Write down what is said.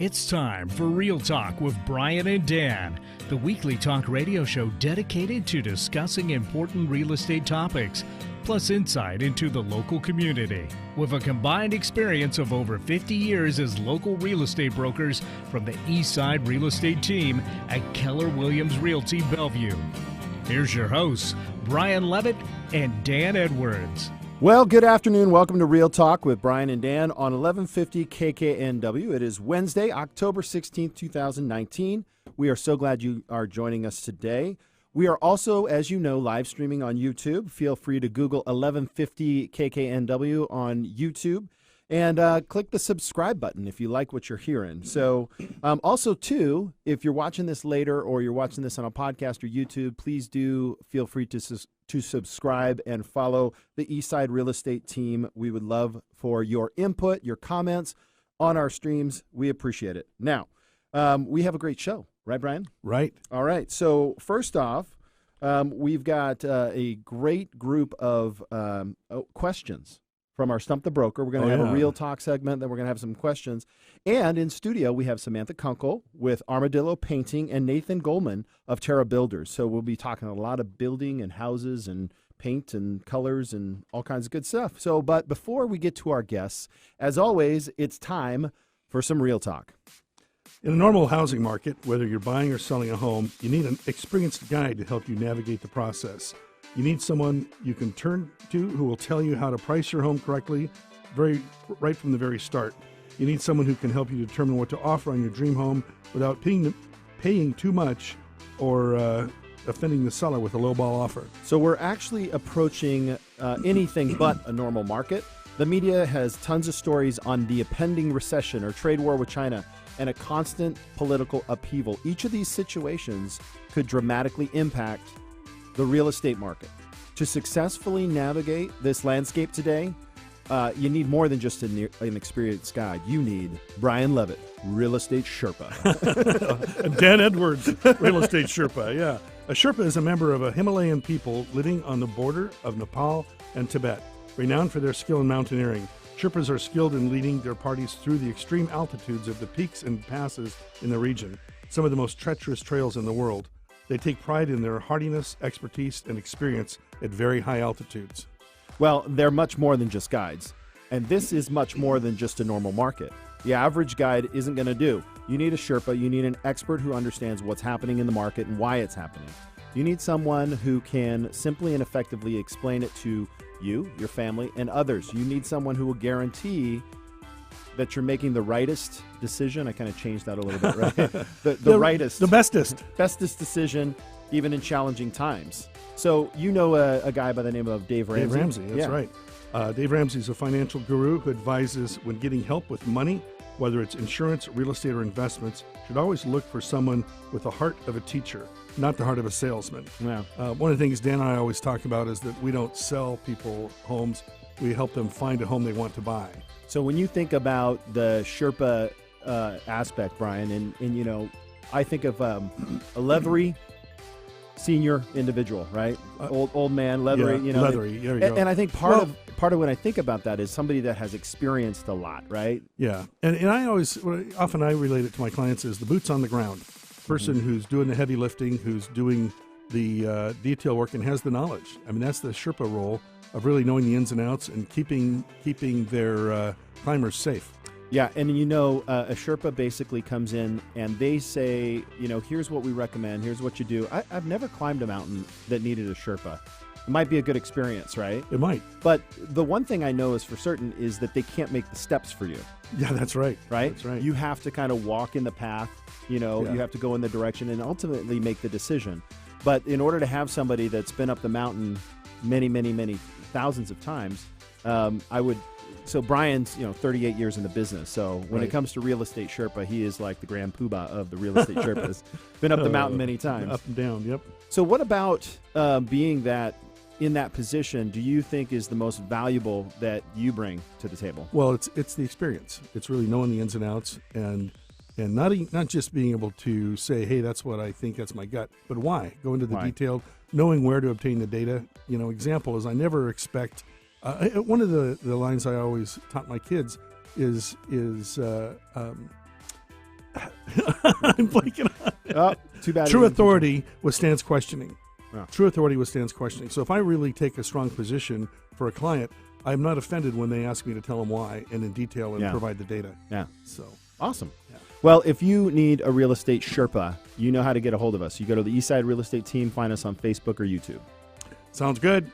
It's time for Real Talk with Brian and Dan, the weekly talk radio show dedicated to discussing important real estate topics, plus insight into the local community. With a combined experience of over 50 years as local real estate brokers from the Eastside Real Estate team at Keller Williams Realty Bellevue. Here's your hosts, Brian Levitt and Dan Edwards. Well, good afternoon. Welcome to Real Talk with Brian and Dan on 1150 KKNW. It is Wednesday, October 16th, 2019. We are so glad you are joining us today. We are also, as you know, live streaming on YouTube. Feel free to Google 1150 KKNW on YouTube and click the subscribe button if you like what you're hearing. So also, too, if you're watching this later or you're watching this on a podcast or YouTube, please do feel free to subscribe and follow the Eastside Real Estate team. We would love for your input, your comments on our streams. We appreciate it. Now, we have a great show. Right, Brian? Right. All right. So first off, we've got a great group of questions from our Stump the Broker. We're going to have a Real Talk segment, then we're going to have some questions. And in studio, we have Samantha Kunkel with Armadillo Painting and Nathan Goldman of Terra Builders. So we'll be talking a lot of building and houses and paint and colors and all kinds of good stuff. So, but before we get to our guests, as always, it's time for some Real Talk. In a normal housing market, whether you're buying or selling a home, you need an experienced guide to help you navigate the process. You need someone you can turn to who will tell you how to price your home correctly right from the very start. You need someone who can help you determine what to offer on your dream home without paying too much or offending the seller with a lowball offer. So we're actually approaching anything but a normal market. The media has tons of stories on the impending recession or trade war with China and a constant political upheaval. Each of these situations could dramatically impact the real estate market. To successfully navigate this landscape today, you need more than just an experienced guide. You need Brian Levitt, Real Estate Sherpa. Dan Edwards, Real Estate Sherpa, yeah. A Sherpa is a member of a Himalayan people living on the border of Nepal and Tibet. Renowned for their skill in mountaineering, Sherpas are skilled in leading their parties through the extreme altitudes of the peaks and passes in the region, some of the most treacherous trails in the world. They take pride in their hardiness, expertise, and experience at very high altitudes. Well, they're much more than just guides. And this is much more than just a normal market. The average guide isn't going to do. You need a Sherpa. You need an expert who understands what's happening in the market and why it's happening. You need someone who can simply and effectively explain it to you, your family, and others. You need someone who will guarantee that you're making the rightest decision. I kind of changed that a little bit, right? the rightest. The bestest decision, even in challenging times. So you know a guy by the name of Dave Ramsey. Dave Ramsey, that's right. Dave Ramsey is a financial guru who advises when getting help with money, whether it's insurance, real estate, or investments, should always look for someone with the heart of a teacher, not the heart of a salesman. Yeah. One of the things Dan and I always talk about is that we don't sell people homes. We help them find a home they want to buy. So when you think about the Sherpa aspect, Brian, and you know, I think of a leathery senior individual, right? Old man, leathery, yeah, you know. Leathery, there you go. And I think part of when I think about that is somebody that has experienced a lot, right? Yeah, and I often relate it to my clients as the boots on the ground person who's doing the heavy lifting, who's doing the detail work and has the knowledge. I mean, that's the Sherpa role of really knowing the ins and outs and keeping their climbers safe. Yeah, and you know, a Sherpa basically comes in and they say, you know, here's what we recommend, here's what you do. I've never climbed a mountain that needed a Sherpa. It might be a good experience, right? It might. But the one thing I know is for certain is that they can't make the steps for you. Yeah, that's right. Right? That's right. You have to kind of walk in the path, you know, you have to go in the direction and ultimately make the decision. But in order to have somebody that's been up the mountain many, many, many thousands of times, so Brian's, 38 years in the business. So when it comes to real estate Sherpa, he is like the grand poobah of the real estate Sherpas. Been up the mountain many times. Up and down, yep. So what about being that in that position do you think is the most valuable that you bring to the table? Well, it's the experience. It's really knowing the ins and outs and not just being able to say, hey, that's what I think, that's my gut, but why? Go into the detail, knowing where to obtain the data. Example is I never expect, one of the lines I always taught my kids is I'm blanking on it. Oh, too bad. True authority withstands questioning. Yeah. True authority withstands questioning. So if I really take a strong position for a client, I'm not offended when they ask me to tell them why and in detail and provide the data. Yeah. So awesome. Yeah. Well, if you need a real estate Sherpa, you know how to get a hold of us. You go to the Eastside Real Estate Team, find us on Facebook or YouTube. Sounds good.